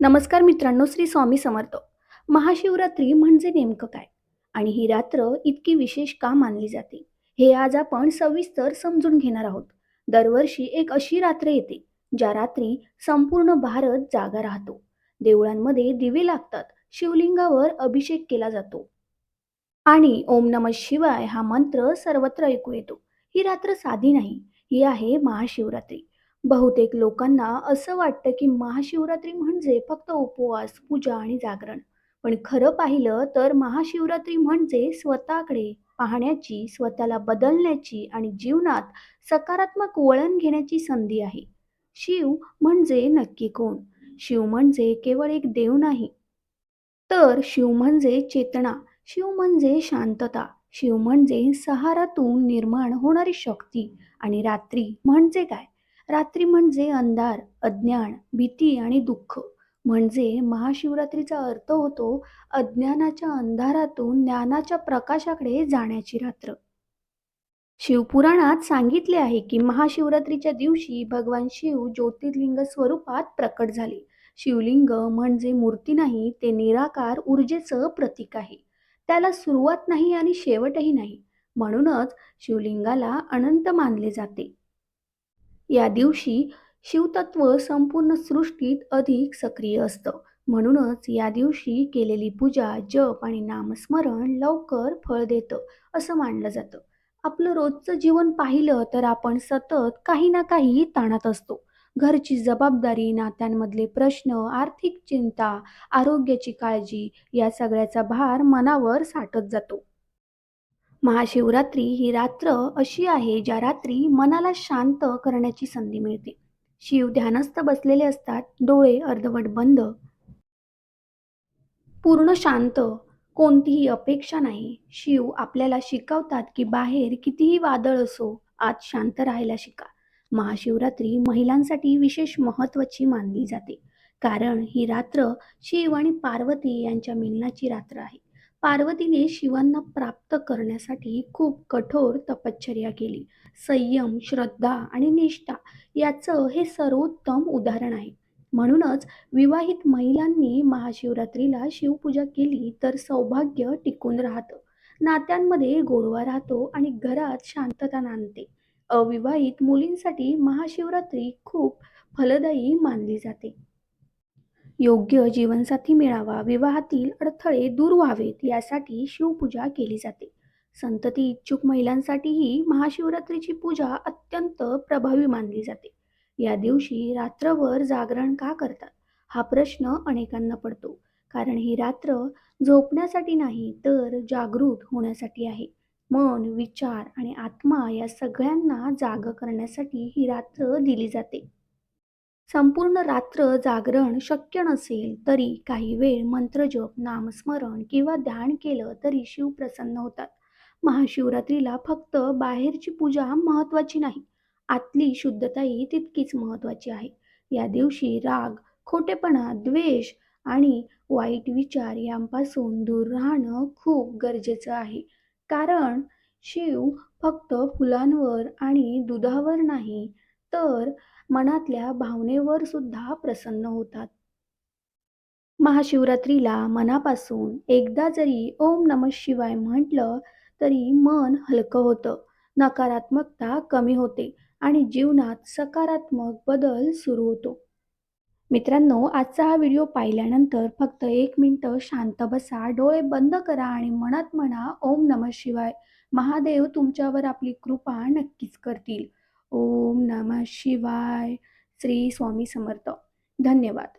नमस्कार मित्रांनो, श्री स्वामी समर्थ. महाशिवरात्री म्हणजे नेमकं काय? आणि ही रात्र इतकी विशेष का मानली जाते? हे आज आपण सविस्तर समजून घेणार आहोत. दरवर्षी एक अशी रात्र येते, ज्या रात्री संपूर्ण भारत जागा राहतो. देवळांमध्ये दिवे लागतात, शिवलिंगावर अभिषेक केला जातो आणि ओम नमः शिवाय हा मंत्र सर्वत्र ऐकू येतो. ही रात्र साधी नाही, ही आहे महाशिवरात्री. बहुतेक लोकांना असं वाटतं की महाशिवरात्री म्हणजे फक्त उपवास, पूजा आणि जागरण. पण खरं पाहिलं तर महाशिवरात्री म्हणजे स्वतःकडे पाहण्याची, स्वतःला बदलण्याची आणि जीवनात सकारात्मक वळण घेण्याची संधी आहे. शिव म्हणजे नक्की कोण? शिव म्हणजे केवळ एक देव नाही, तर शिव म्हणजे चेतना, शिव म्हणजे शांतता, शिव म्हणजे सहारातून निर्माण होणारी शक्ती. आणि रात्री म्हणजे काय? रात्री म्हणजे अंधार, अज्ञान, भीती आणि दुःख. म्हणजे महाशिवरात्रीचा अर्थ होतो अज्ञानाच्या अंधारातून ज्ञानाच्या प्रकाशाकडे जाण्याची रात्र. शिवपुराणात सांगितले आहे की महाशिवरात्रीच्या दिवशी भगवान शिव ज्योतिर्लिंग स्वरूपात प्रकट झाले. शिवलिंग म्हणजे मूर्ती नाही, ते निराकार ऊर्जेचं प्रतीक आहे. त्याला सुरुवात नाही आणि शेवटही नाही. म्हणूनच शिवलिंगाला अनंत मानले जाते. या दिवशी शिवतत्व संपूर्ण सृष्टीत अधिक सक्रिय असतं. म्हणूनच या दिवशी केलेली पूजा, जप आणि नामस्मरण लवकर फळ देतं, असं मानलं जातं. आपलं रोजचं जीवन पाहिलं तर आपण सतत काही ना काही ताणात असतो. घरची जबाबदारी, नात्यांमधले प्रश्न, आर्थिक चिंता, आरोग्याची काळजी, या सगळ्याचा भार मनावर साठत जातो. महाशिवरात्री ही रात्र अशी आहे ज्या रात्री मनाला शांत करण्याची संधी मिळते. शिव ध्यानस्थ बसलेले असतात, डोळे अर्धवट बंद, पूर्ण शांत, कोणतीही अपेक्षा नाही. शिव आपल्याला शिकवतात की बाहेर कितीही वादळ असो, आत शांत राहायला शिका. महाशिवरात्री महिलांसाठी विशेष महत्त्वाची मानली जाते, कारण ही रात्र शिव आणि पार्वती यांच्या मिलनाची रात्र आहे. पार्वतीने शिवांना प्राप्त करण्यासाठी खूप कठोर तपश्चर्या केली. संयम, श्रद्धा आणि निष्ठा याचं हे सर्वोत्तम उदाहरण आहे. म्हणूनच विवाहित महिलांनी महाशिवरात्रीला शिवपूजा केली तर सौभाग्य टिकून राहतं, नात्यांमध्ये गोडवा राहतो आणि घरात शांतता नांदते. अविवाहित मुलींसाठी महाशिवरात्री खूप फलदायी मानली जाते. योग्य जीवनसाथी मिळावा, विवाहातील अडथळे दूर व्हावेत यासाठी शिवपूजा केली जाते. संतती इच्छुक महिलांसाठीही महाशिवरात्रीची पूजा अत्यंत प्रभावी मानली जाते. या दिवशी रात्रभर जागरण का करतात? हा प्रश्न अनेकांना पडतो. कारण ही रात्र झोपण्यासाठी नाही, तर जागृत होण्यासाठी आहे. मन, विचार आणि आत्मा या सगळ्यांना जाग करण्यासाठी ही रात्र दिली जाते. संपूर्ण रात्र जागरण शक्य नसेल तरी काही वेळ मंत्रजप, नामस्मरण किंवा ध्यान केलं तरी शिव प्रसन्न होतात. महाशिवरात्रीला फक्त बाहेरची पूजा महत्त्वाची नाही, आतली शुद्धताही तितकीच महत्त्वाची आहे. या दिवशी राग, खोटेपणा, द्वेष आणि वाईट विचार यांपासून दूर राहणं खूप गरजेचं आहे. कारण शिव फक्त फुलांवर आणि दुधावर नाही, तर मनातल्या भावनेवर सुद्धा प्रसन्न होतात. महाशिवरात्रीला मनापासून एकदा जरी ओम नमः शिवाय म्हटलं तरी मन हलकं होतं, नकारात्मकता कमी होते आणि जीवनात सकारात्मक बदल सुरू होतो. मित्रांनो, आजचा हा व्हिडिओ पाहिल्यानंतर फक्त 1 मिनिट शांत बसा, डोळे बंद करा आणि मनात म्हणा ओम नमः शिवाय. महादेव तुमच्यावर आपली कृपा नक्कीच करतील. ओम नमः शिवाय. श्री स्वामी समर्थ. धन्यवाद.